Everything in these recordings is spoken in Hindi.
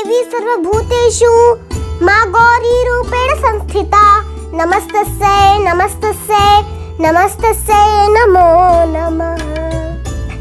देवी सर्वभूतेषु माँ गौरी रूपेण संस्थिता नमस्तस्यै नमस्तस्यै नमस्तस्यै नमो नमः।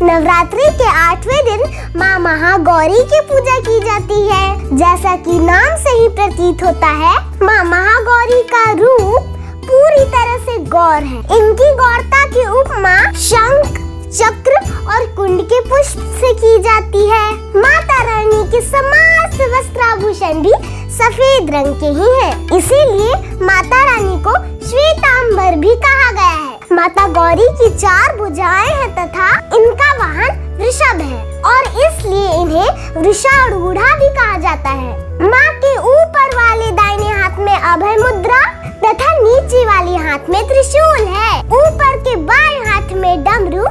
नवरात्रि के 8वें दिन माँ महागौरी की पूजा की जाती है। जैसा कि नाम से ही प्रतीत होता है, माँ महागौरी का रूप पूरी तरह से गौर है। इनकी गौरता की उपमा शंख, चक्र और कुंड के पुष्प से की जाती है। माता रानी के समस्त वस्त्राभूषण भी सफेद रंग के ही हैं। इसीलिए माता रानी को श्वेतांबर भी कहा गया है। माता गौरी की 4 भुजाएं हैं तथा इनका वाहन वृषभ है और इसलिए इन्हें वृषारूढ़ा भी कहा जाता है। माँ के ऊपर वाले दाहिने हाथ में अभय मुद्रा तथा नीचे वाले हाथ में त्रिशूल है। ऊपर के बाएं हाथ में डमरू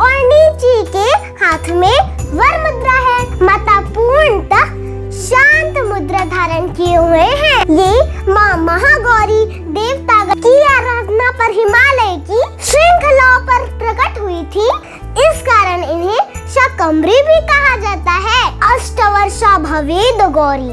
और नीचे के हाथ में वर मुद्रा है। माता पूर्णतः शांत मुद्रा धारण किए हुए हैं। ये माँ महागौरी देवता की आराधना पर हिमालय की श्रृंखलाओं पर प्रकट हुई थी। इस कारण इन्हें शाकंभरी भी कहा जाता है। अष्टवर्षा भवेद गौरी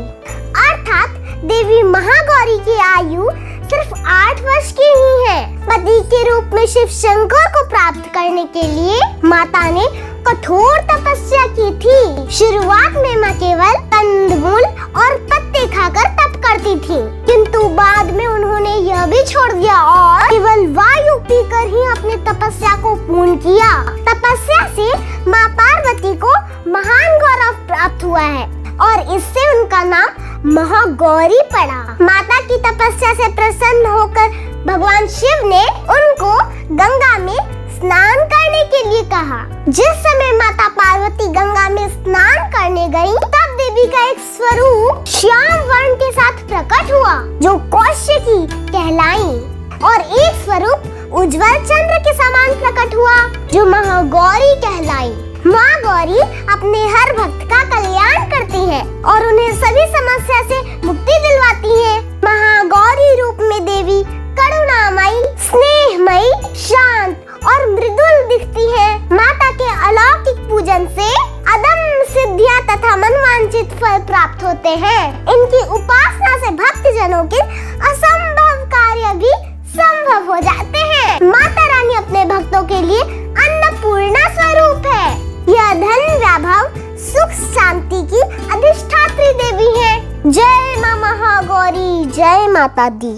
अर्थात देवी महागौरी की आयु सिर्फ 8 वर्ष की ही है। पति के रूप में शिव शंकर को प्राप्त करने के लिए माता ने कठोर तपस्या की थी। शुरुआत में माँ केवल कंदमूल और पत्ते खाकर तप करती थी, किंतु बाद में उन्होंने यह भी छोड़ दिया और केवल वायु पीकर ही अपनी तपस्या को पूर्ण किया। तपस्या से माँ पार्वती को महान गौरव प्राप्त हुआ है और इससे उनका नाम महागौरी पड़ा। माता की तपस्या से प्रसन्न होकर भगवान शिव ने उनको गंगा में स्नान करने के लिए कहा। जिस समय माता पार्वती गंगा में स्नान करने गयी, तब देवी का एक स्वरूप श्याम वर्ण के साथ प्रकट हुआ जो कौशिकी कहलाई और एक स्वरूप उज्ज्वल चंद्र के समान प्रकट हुआ जो महागौरी कहलाई। माँ गौरी अपने हर भक्त का कल्याण करती है और उन्हें सभी समस्या से मुक्ति दिलवाती है। महागौरी रूप में देवी करुणामयी, स्नेहमयी, शांत और मृदुल दिखती है। माता के अलौकिक पूजन से अदम्य सिद्धियां तथा मनवांछित फल प्राप्त होते हैं। इनकी उपासना से भक्त जनों के असंभव कार्य भी संभव हो जाते हैं। माता रानी अपने भक्तों के लिए अन्नपूर्णा स्वरूप है। यह धन वैभव सुख शांति की अधिष्ठात्री देवी है। जय माँ महागौरी, जय माता दी।